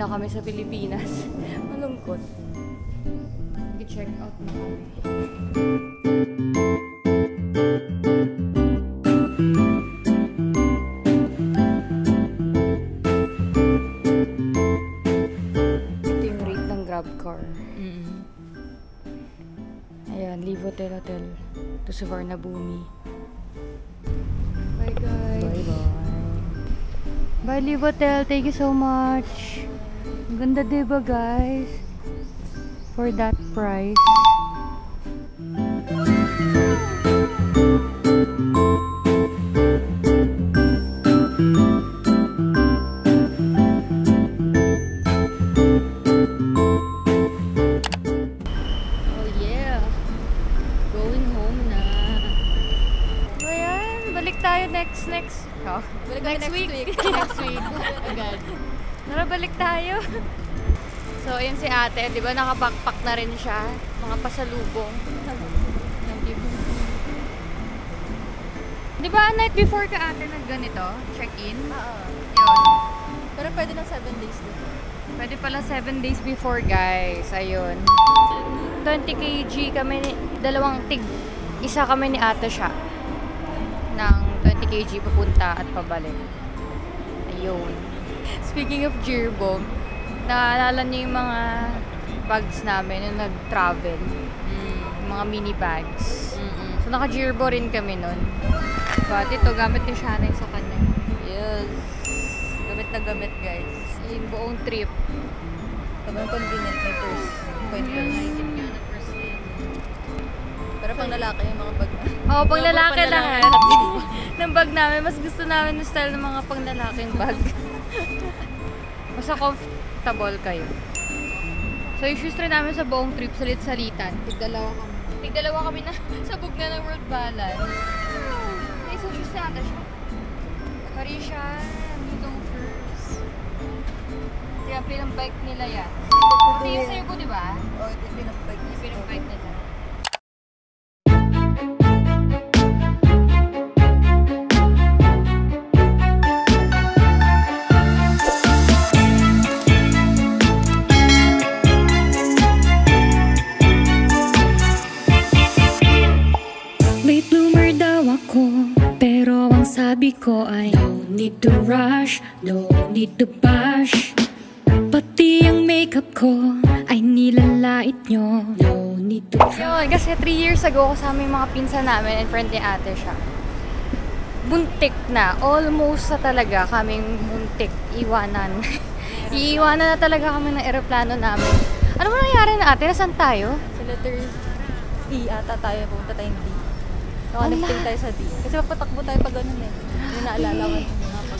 na kami sa Pilipinas. Malungkot. Nag-check out na kami. Ito yung rate ng Grab car. Ayan, Live Hotel Hotel. To Suvarnabhumi. Bye guys. Bye-bye. Bye Live Hotel. Thank you so much. Ang ganda diba guys? For that price. Oh yeah. Going home na. Ayan, balik tayo next. Oh, next week. Next week. Agad. Tara, balik tayo. So, ayun si ate. Di ba nakabackpack na rin siya? Mga pasalubong. Di ba night before ka ate nagganito? Check-in? Oo. Yun. Pero pwede na 7 days before. Pwede pala 7 days before, guys. Ayun. 20 kg kami, isa kami ni ate siya. Ng 20 kg papunta at pabalik. Ayun. Speaking of Jearbong, naalala niyo yung mga bags namin nung nag-travel. Yung mga mini bags. So, naka-Jearbo rin kami nun. But ito, gamit ni Shanay sa kanya. Yes. Gamit na gamit, guys. Yung buong trip. Sobrang convenient, may purse. Point purse. Pero pang lalaki yung mga bag na. Oo, pang lalaki lahat. Ng bag namin, mas gusto namin yung style ng mga pang lalaking bag. Basta comfortable kayo. So, yung shoes rin namin sa buong trip, salit-salitan. Tigdalawa kami na sabog na ng World Balance. May isang shoes na ata siya. Carisha, Nidong First. Kaya ng bike nila yan. Ito yung sa'yo ko, di ba? Oo, ito yung pinag-bike. Yung pinag-bike nila. Late bloomer daw ako, pero ang sabi ko ay no need to rush, no need to bash. Pati ang makeup ko ay nilalait nyo, no need to Yun, kasi 3 years ago kasama yung mga pinsan namin and friend ni ate siya. Buntik na, almost na talaga kaming buntik, iwanan. Iiwanan na talaga kami ng eroplano namin. Ano ba nangyari na ate? Nasaan tayo? Sa letter D ata tayo, pupunta tayong D. Connecting tayo sa D. Kasi mapatakbo tayo pag ganun eh. Yung naalala ko.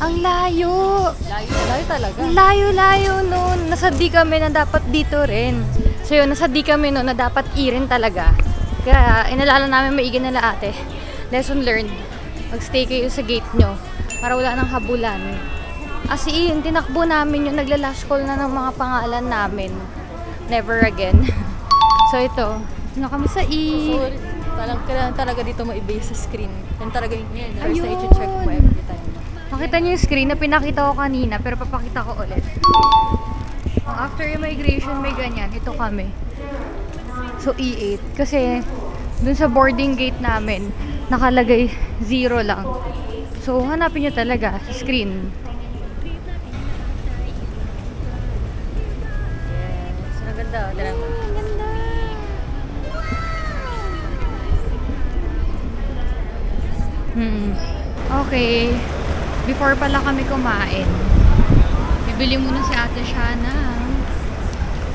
Ang layo! Layo talaga. Layo-layo nun. Nasa D kami na dapat dito rin. So yun, nasa D kami nun na dapat E rin talaga. Kaya inalala namin maigi nila ate. Lesson learned. Magstay kayo sa gate nyo para wala nang habulan. As in, tinakbo namin yung nagla-last call na ng mga pangalan namin. Never again. So ito, na kami sa E. So, kailangan talaga dito mo i-base sa screen. Yan talaga yung first na Ayun. i-check mo every time. Nakita niyo yung screen na pinakita ko kanina pero papakita ko ulit. After immigration may ganyan. Ito kami. So E8. Kasi dun sa boarding gate namin nakalagay 0 lang. So hanapin niyo talaga sa screen. Yes. Ang ganda. Okay. Before pala kami kumain, bibili muna si ate siya ng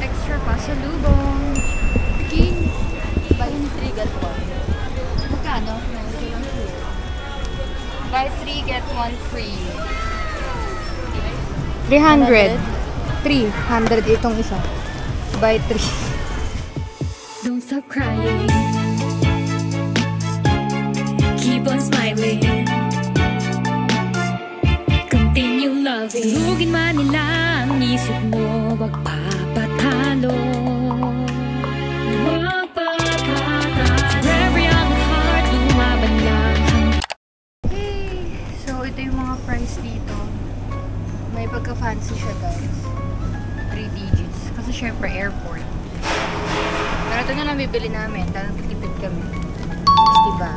extra pasalubong. King. Buy 3 get 1. Magkano? Buy 3 get 1 free. 300. 300 itong isa. Buy 3. Don't stop crying, keep on smiling, continue loving. Durugin man nila ang isip mo, wag papatalo, wag papatalo. For every young heart, lumaban lang. Okay. So ito yung mga price dito. May pagka-fancy siya guys. syempre airport. Pero ito na lang bibili namin. Talagang tipid kami. Diba?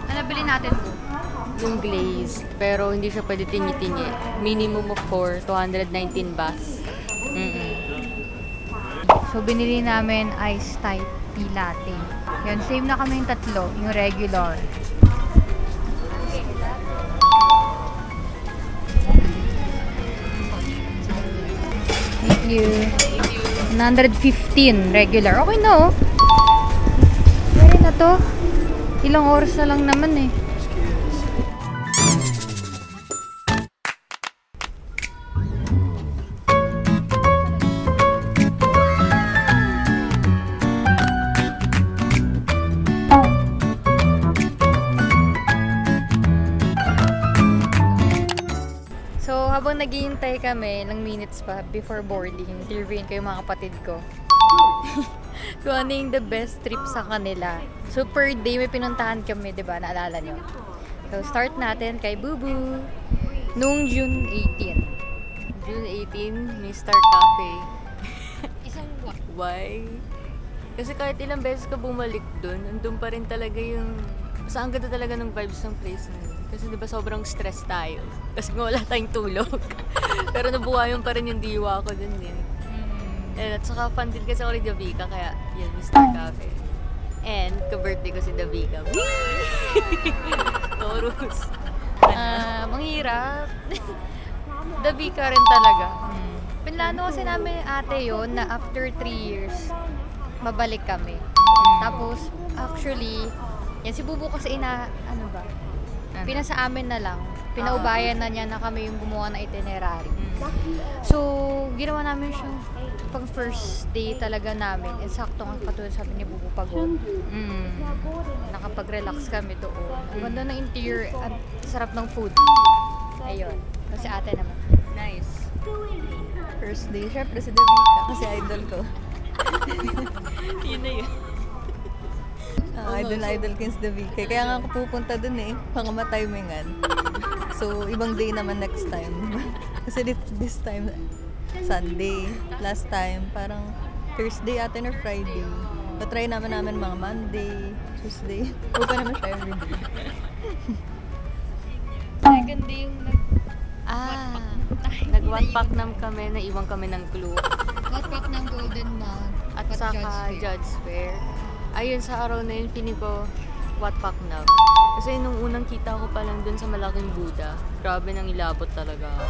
Ano bili natin po? Yung glazed, pero hindi siya pwede tingi-tingi. Minimum of 219 bahs. So, binili namin iced Thai tea latte. Yun, same na kami yung tatlo. Yung regular. Thank you. 115 regular. Okay na oh. Pwede na to. Ilang oras na lang naman eh. So, habang naghihintay kami, ilang minutes pa before boarding, interviewin ko yung mga kapatid ko. Kung ano yung the best trip sa kanila. So, per day may pinuntahan kami, di ba? Naalala nyo? So, start natin kay Bubu. Noong June 18. June 18, may Star Cafe. Isang what? Why? Kasi kahit ilang beses ka bumalik dun, andun pa rin talaga yung... Basta ang ganda talaga ng vibes ng place na yun. Kasi diba sobrang stress tayo. Kasi nga wala tayong tulog. Pero nabuhayon pa rin yung diwa ko dun din. And at saka fun din kasi ako ni Davika, kaya yun, Mr. Cafe. And ka-birthday ko si Davika. Taurus. Manghirap. Davika rin talaga. Pinlano kasi namin ate yon na after 3 years, mabalik kami. Tapos, actually, yan si Bubu kasi pinasa amin na lang. Pinaubayan na niya na kami yung gumawa ng itinerary. So, ginawa namin siyang pang first day talaga namin. And sakto ang katulad sabi ni Bubu pagod. Nakapag-relax kami doon. Ang ganda ng interior at sarap ng food. Ayun. Kasi ate naman. Nice. First day, syempre si Davika kasi idol ko. Yun na yun. Idol ko yung si Davika. Kaya nga ako pupunta dun eh, pangamatimingan. So, ibang day naman next time. Kasi this time, Sunday. Last time, parang Thursday atin or Friday. Patry naman mga Monday, Tuesday. Huwag pa naman siya everyday. Second day yung Nag-Wattpaknam kami, naiwan kami ng clue. Wattpak ng Golden Mount At saka Judge Fair. Ayun, sa araw na yun, pinig ko Wattpaknam. Kasi nung unang kita ko pa lang dun sa malaking Buddha, grabe nang ilabot talaga ako.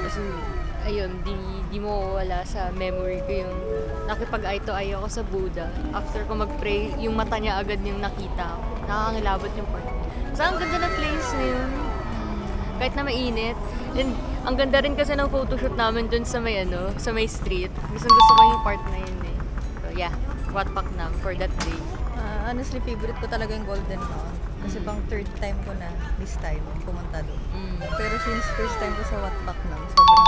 Kasi, ayun, di mo wala sa memory ko yung nakipag-eye to eye ako sa Buddha. After ko mag-pray, yung mata niya agad yung nakita ko. Nakakangilabot yung part. So, ang ganda ng place na yun. Kahit na mainit. And ang ganda rin kasi ng photoshoot namin dun sa may street. Gusto ko yung part na yun eh. So yeah, Wattpaknam for that day. Honestly, favorite ko talaga yung Golden Mount. Kasi pang third time ko na this time pumunta doon. Pero since first time ko sa Wattpaknam, sobrang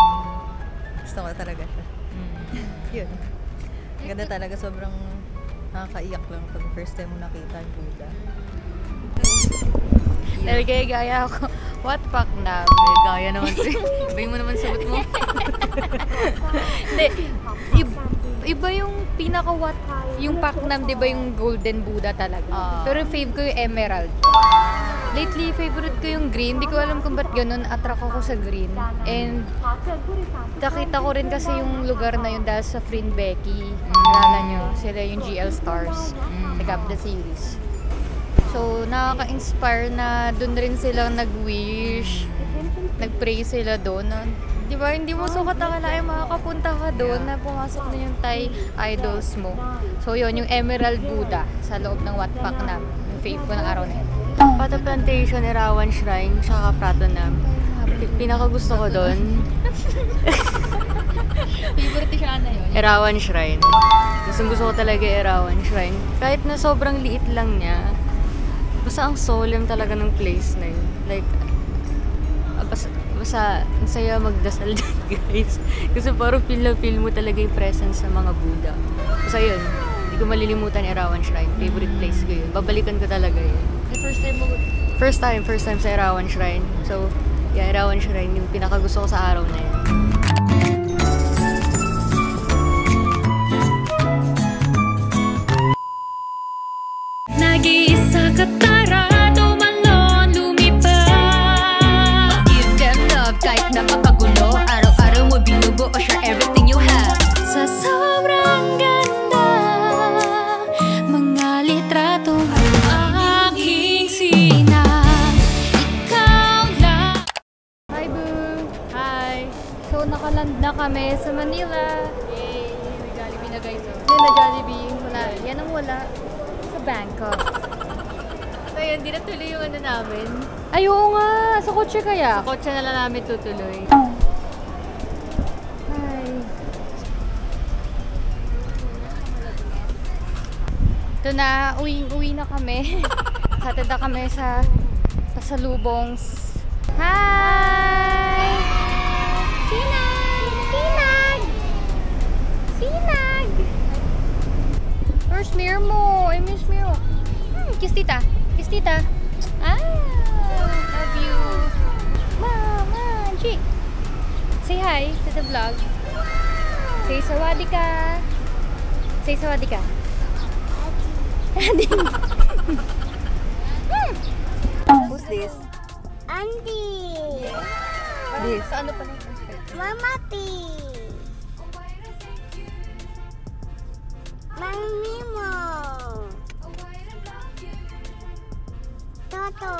gusto ko talaga siya. Yun. Ganda talaga, sobrang nakakaiyak lang pag first time mo nakita yung Buddha. Dahil gaya ako, Wattpaknam. Gaya naman. Ibayin mo naman sagot mo. Hindi, iba yung yung Paknam, di ba yung Golden Buddha talaga? Pero fave ko yung Emerald. Lately, favorite ko yung green. Di ko alam kung ba't ganun. Attract ako sa green. And nakita ko rin kasi yung lugar na yun dahil sa Friend Becky. Nalala nyo, sila yung GL Stars. Nag-up the series. So, nakaka-inspire na doon rin silang nag-wish. Nag-pray sila doon. Di ba, hindi mo sukat akalain makakapunta ka doon na pumasok na yung Thai idols mo. So, yun, yung Emerald Buddha sa loob ng Wattpaknam. Yung fave ko ng araw na yun. Pata Plantation, Erawan Shrine, saka Pratunam. Pinakagusto ko doon. Favorite siya na yun. Erawan Shrine. Gusto ko talaga Erawan Shrine. Kahit na sobrang liit lang niya, basta ang solemn talaga ng place na yun. Like, basta ang saya magdasal dyan, guys. Kasi parang feel mo talaga yung presence ng mga Buddha. Basta yun, hindi ko malilimutan Erawan Shrine. Favorite place ko yun. Babalikan ko talaga yun. The first time mo First time sa Erawan Shrine. So, yeah, Erawan Shrine yung pinakagusto ko sa araw na yun. Nag-iisa ka tara, tumalon, lumipad. Give them love kahit napapagulo. Araw-araw mo binugo o share everything you have. Sa sobrang ganda, mga litrato ang aking sinag. Ikaw lang. Hi, Boo! Hi! So, nakaland na kami sa Manila. Yay! May Jollibee na guys. Oh. Yan na Jollibee. Wala. Yan ang wala sa Bangkok. So yun, di natuloy yung ano namin. Ay, oo nga! Sa kotse kaya? Sa kotse na lang namin tutuloy. Hi. Ito na, uwi na kami. Hatid na kami sa pasalubong. Hi! Sinag! Sinag! Sinag! Where's Mirmo? I miss Mirmo. Kiss tita. Kiss tita. Ah! Love you. Mama! G! Say hi to the vlog. Say sawadika. Say sawadika. Who's this? Auntie, This. Sa ano pa na yung Mama P, Mami mo, Toto,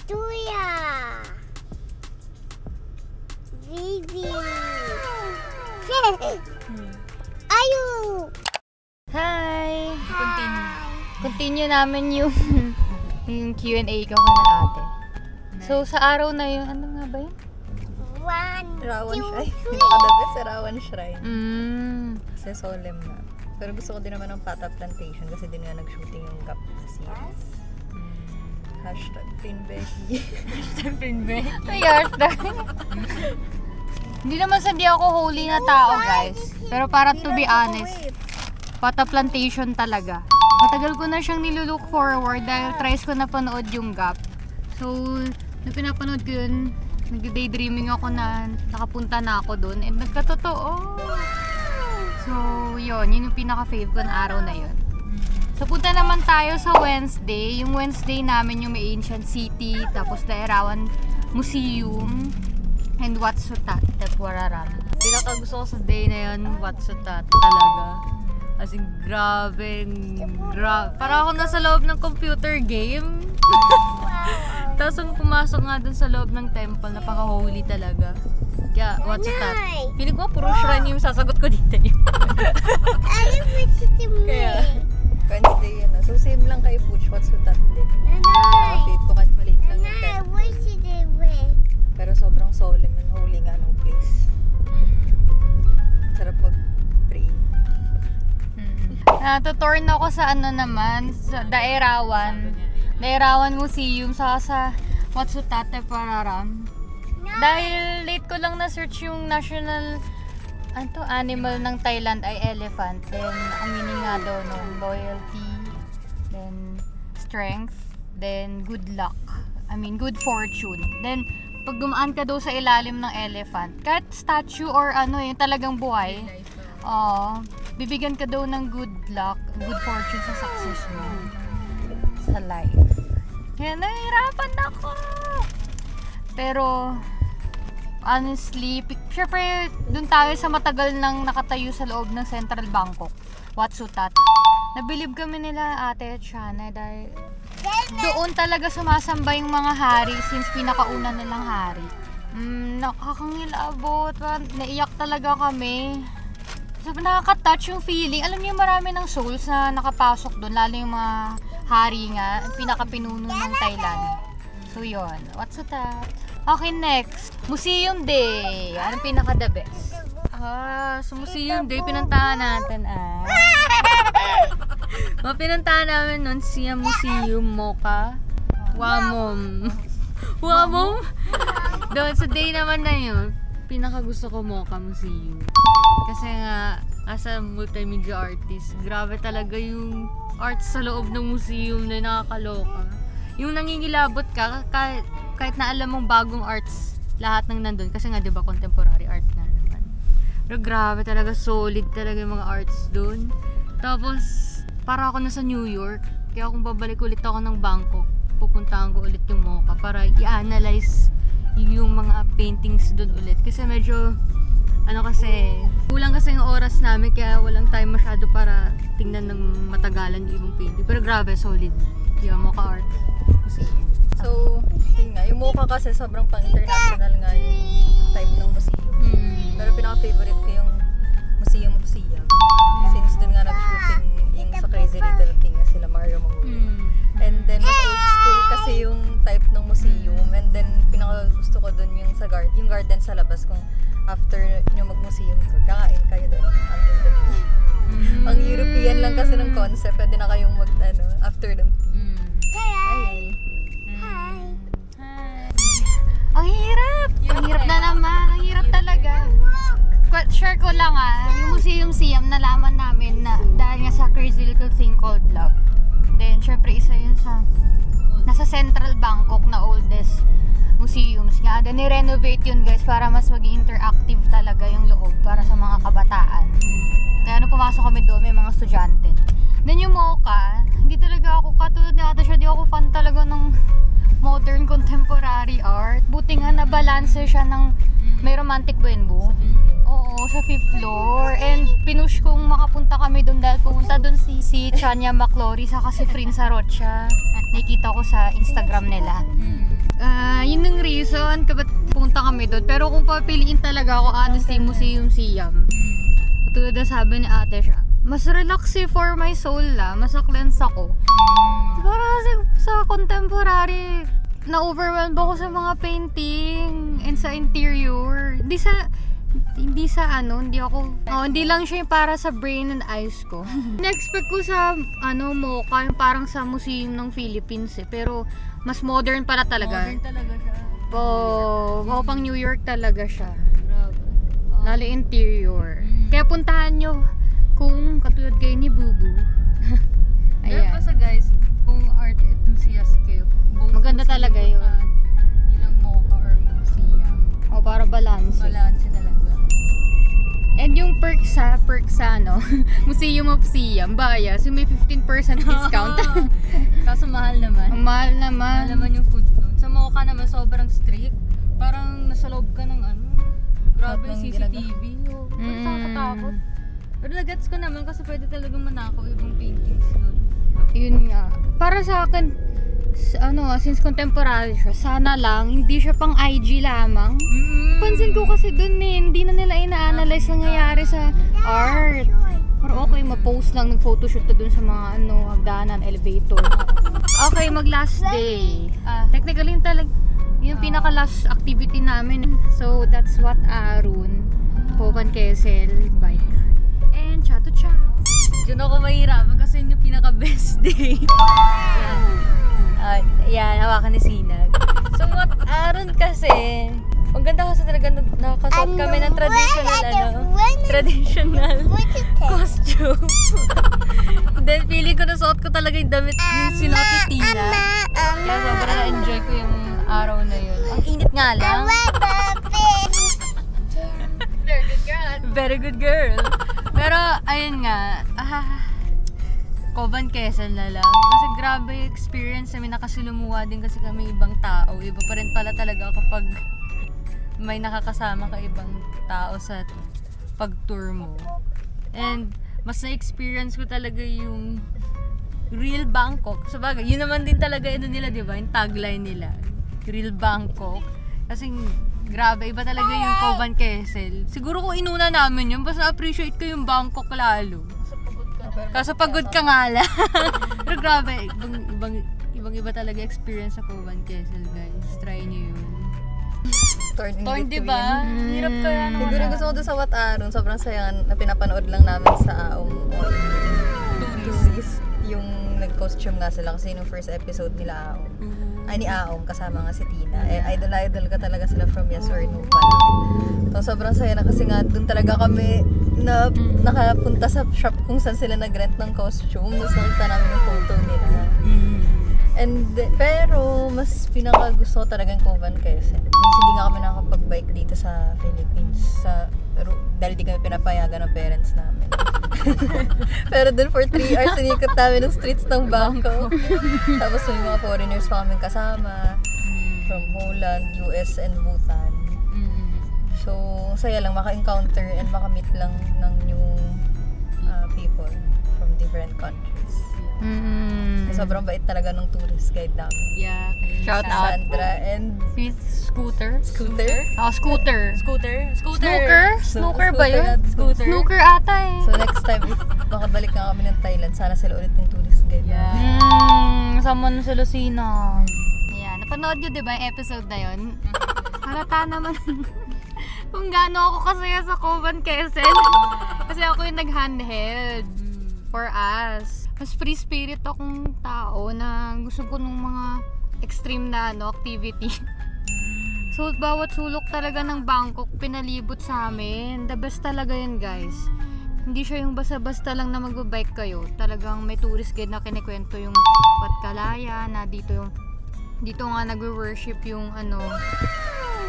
Tuya, Vivi, Ayu. Hi! Continue. Continue namin yung yung Q&A ko kana ate. So, sa araw na yun, ano nga ba yun? Erawan Shrine. Pinaka-the best Erawan Shrine. Kasi solemn na. Pero gusto ko din naman ng Pata Plantation kasi din nga nag-shooting yung Gap na series. Hashtag Pinbecky. Ay, Hindi naman sa di ako holy na tao, guys. Pero para to be honest, Pata Plantation talaga. Matagal ko na siyang nilulook forward dahil tries ko na panood yung Gap. So, nung pinapanood ko yun, nag-daydreaming ako na nakapunta na ako doon and nagkatotoo. So, yun yung pinaka-fave ko na araw na yun. So, punta naman tayo sa Wednesday. Yung Wednesday namin yung may Ancient City, tapos the Erawan Museum, and Watsutat, Tepwararam. Pinakagusto ko sa day na yun, Watsutat talaga. As in, grabe. Parang ako nasa loob ng computer game. Tapos nung pumasok nga dun sa loob ng temple, napaka-holy talaga. Kaya, Watsutat. Feeling ko puro shrine yung sasagot ko dito yun. Kaya, Wednesday yun. So, same lang kay Butch. Watsutat din. Pinaka-fave ko kahit maliit lang yung temple. Pero sobrang solemn and holy nga ng place. Sarap mag-pray. Tuturn ako sa ano naman, sa Daerawan. Daerawan Museum sa Watsutat, Tepwararam. Dahil late ko lang na-search yung national animal ng Thailand ay elephant. Then, ang meaning nga daw nun, loyalty, then strength, then good luck. I mean, good fortune. Then, pag dumaan ka daw sa ilalim ng elephant, kahit statue or yung talagang buhay, bibigyan ka daw ng good luck, good fortune sa success mo sa life. Kaya nahihirapan ako. Pero, honestly, syempre, dun tayo sa matagal nang nakatayo sa loob ng Central Bangkok, Watsutat. Nabilib kami nila ate at Shana dahil doon talaga sumasamba yung mga hari since pinakauna nilang hari. Nakakangilabot. Naiyak talaga kami. So, nakaka-touch yung feeling. Alam niyo, marami ng souls na nakapasok doon. Lalo yung mga hari nga. Pinakapinuno ng Thailand. So, yun. Watsutat. Okay, next. Museum Day. Anong pinaka-the best? sa Museum Day, pinuntahan natin pinuntahan namin nun siya Museum Mocha Wamom. Wamom? Doon sa day naman na yun, pinaka gusto ko Mocha Museum. Kasi nga, as a multimedia artist. Grabe talaga yung arts sa loob ng museum na nakakaloka. Yung nangingilabot ka, kahit na alam mong bagong arts, lahat ng nandun. Kasi nga, di ba, contemporary art na naman. Pero grabe talaga, solid talaga yung mga arts dun. Tapos, para ako nasa New York, kaya kung babalik ulit ako ng Bangkok, pupuntahan ko ulit yung MoCA para i-analyze yung mga paintings dun ulit. Kasi medyo, kulang kasi yung oras namin, kaya walang time masyado para tingnan ng matagalan yung ibang painting. Pero grabe, solid. Yung MoCA art. So, yun nga, yung MoCA kasi sobrang pang-international nga yung type ng museum. Pero pinaka-favorite ko yung Museum of Siam. Since dun nga nag-shooting yung sa Crazy Little Thing na sila Mario Mamuyo. And then, mas old school kasi yung type ng museum. And then, pinaka-gusto ko dun yung yung garden sa labas. Kung after nyo mag-museum tour, kakain kayo dun. Ang European lang kasi ng concept. Pwede na kayong after ng tea. Ayun. Ang hirap! Ang hirap na naman. Ang hirap talaga. Share ko lang yung Museum Siam, nalaman namin na dahil nga sa Crazy Little Thing Called Love. Then, syempre, isa yun nasa Central Bangkok na oldest museums nga. Then, ni-renovate yun guys para mas maging interactive talaga yung loob para sa mga kabataan. Kaya nung pumasok kami doon, may mga estudyante. Then yung MoCA, hindi talaga ako katulad ni Ate siya, di ako fan talaga ng modern contemporary art. Buti nga na-balance siya ng may romantic buenbo. Oo, sa 5th floor. And pinush kong makapunta kami doon dahil pumunta doon si Chania McClory saka si Frinza Rocha. Nakikita ko sa Instagram nila. Yun yung reason ba't pumunta kami doon. Pero kung papiliin talaga ako, honestly, Museum Siam. Katulad na sabi ni Ate siya, mas relaxing for my soul mas cleanse ako. Para sa contemporary, na-overwhelmed ako sa mga painting and sa interior. Hindi lang siya yung para sa brain and eyes ko. Na-expect ko sa MoCA, yung parang sa museum ng Philippines pero mas modern pala talaga. Modern talaga siya. Pang New York talaga siya. Lalo interior. Kaya puntahan nyo kung katulad kayo ni Bubu. Ayan. Pero basta guys, kung art enthusiast kayo, maganda talaga yun. Hindi lang MoCA or Siam. Para balance. Balance talaga. And yung perks sa Museum of Siam, bias, yung may 15% discount. Kaso mahal naman. Ang mahal naman. Mahal naman yung food doon. Sa MoCA naman sobrang strict. Parang nasa loob ka ng grabe yung CCTV. Nakakatakot. Pero nagets ko naman kasi pwede talagang manakaw ibang paintings doon. Yun nga. Para sa akin, since contemporary siya, sana lang, hindi siya pang IG lamang. Pansin ko kasi dun hindi na nila ina-analyze nangyayari sa art. Pero okay, ma-post lang, nag-photoshoot na dun sa mga hagdanan, elevator. Okay, mag-last day. Technically, yung pinaka-last activity namin. So, that's what Arun, Kovan Kessel, bike. And cha-to-cha. Diyan ako mahirapan kasi yun yung pinaka-best day. Yan, hawakan ni Sinag. So, what Aaron kasi, ang ganda kasi talaga nakakasuot kami ng traditional costume. Then, feeling ko nasuot ko talaga yung damit yung sinuot ni Tina. Kaya sobrang na-enjoy ko yung araw na yun. Ang init nga lang. Very good girl. Pero, ayun nga, Kovan Quezon na lang. Kasi grabe yung experience namin, nakasilumuha din kasi kami ibang tao. Iba pa rin pala talaga kapag may nakakasama ka ibang tao sa pag-tour mo. And mas na-experience ko talaga yung real Bangkok. Sabagay, yun naman din talaga nila, di ba? Yung tagline nila. Real Bangkok. Kasi grabe, iba talaga yung Kovan Quezon. Siguro kung inuna namin yun, basta appreciate ko yung Bangkok lalo. Kaso pagod ka nga lang. Pero grabe, ibang-iba talaga experience sa Kovan Quezon, guys. Try nyo yun. Torn, diba? Hirap kaya naman. Siguro gusto ko doon sa Wat Arun, sobrang saya na pinapanood lang namin sa Aom. Tourist. Yung nag-costume nga sila kasi yung first episode nila Aom. Ay, ni Aom, kasama nga si Tina. Idol ka talaga sila from Yes or No pa lang. So, sobrang saya na kasi nga doon talaga kami nakapunta sa shop kung saan sila nag-rent ng costume. Tapos nakita namin yung photo nila. Pero mas pinaka-gusto ko talagang Coban Quezon. Hindi nga kami nakakapag-bike dito sa Philippines. Dahil di kami pinapayagan ng parents namin. Pero dun for 3 hours, sinikot namin ng streets ng Bangkok. Tapos may mga foreigners pa kami kasama. From Holland, US, and Bhutan. So, saya lang maka-encounter and makamit lang ng new people from different countries. Sobrang bait talaga ng tourist guide namin. Yeah. Shout out. Sandra and Scooter. Scooter. Scooter. Scooter. Snooker ba yun? Scooter. Snooker ata eh. So next time, if makabalik na kami ng Thailand, sana sila ulit yung tourist guide namin. Sama na sa Lucina. Ayan. Napanood nyo diba yung episode na yun? Halata naman kung gaano ako kasaya sa Coban Quezon. Kasi ako yung nag-handheld for us. Mas free spirit akong tao na gusto ko ng mga extreme na activity. So, bawat sulok talaga ng Bangkok, pinalibot sa amin. The best talaga yun, guys. Hindi siya yung basta-basta lang na mag-bike kayo. Talagang may tourist guide na kinikwento yung Wat Kalaya, na dito nga nag-worship yung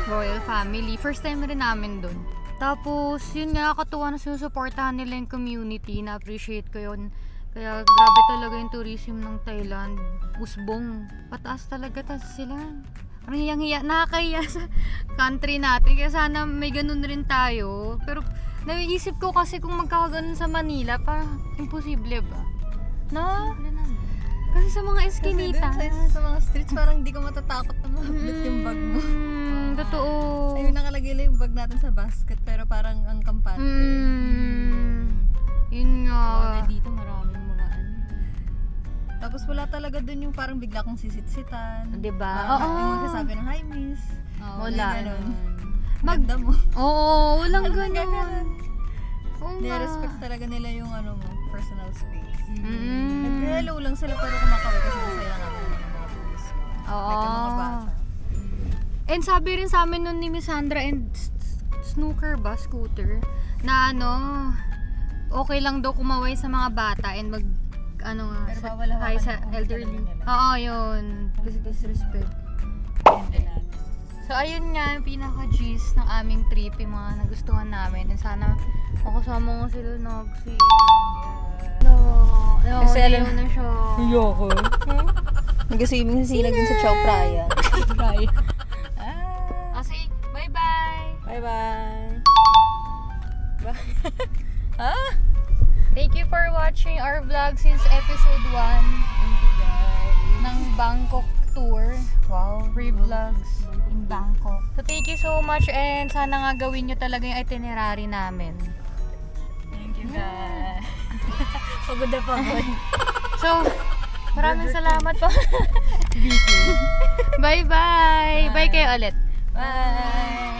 royal family. First time rin namin dun. Tapos, yun nga, katuwa na sinusuportahan nila yung community. Na-appreciate ko yun. Kaya grabe talaga yung tourism ng Thailand. Usbong. Pataas talaga sila. Parang hiyang-hiya. Nakakahiya sa country natin. Kaya sana may ganun rin tayo. Pero naiisip ko kasi kung magkakaganon sa Manila, parang imposible ba? No? Kasi sa mga eskinita. Sa mga streets, parang hindi ka matatakot na mahaplit yung bag mo. Totoo. Ayun, nakalagay lang yung bag natin sa basket, pero parang ang kampante. Yun nga. Dito maraming mga Tapos wala talaga dun yung parang bigla kong sisitsitan. Diba? Yung magsasabi ng hi miss. Wala. Maganda mo. Oo, walang ganun. Nire-respect talaga nila yung mo, personal space. Nag-hello lang sila pero kumakaway kasi masaya nga naman yung mga tourist. Oo. Like yung mga bata. And sabi rin sa amin nun ni Miss Sandra and Scooter, na okay lang daw kumaway sa mga bata and mag hi sa elderly. Oo, yun. Disrespect. So, ayun nga, yung pinaka-gist ng aming trip, yung mga nagustuhan namin. And sana makasama ko sila Noxy. Kasi alam na siya. Ayoko. Nag-swimming din sa Chao Phraya. Kasi, bye-bye! Bye-bye! Thank you for watching our vlog since episode 1 ng Bangkok tour. Wow, free vlogs in Bangkok. So thank you so much and sana nga gawin nyo talaga yung itinerary namin. Thank you guys. Pagod na pagod. So, maraming salamat po. Bye-bye! Bye kayo ulit. Bye!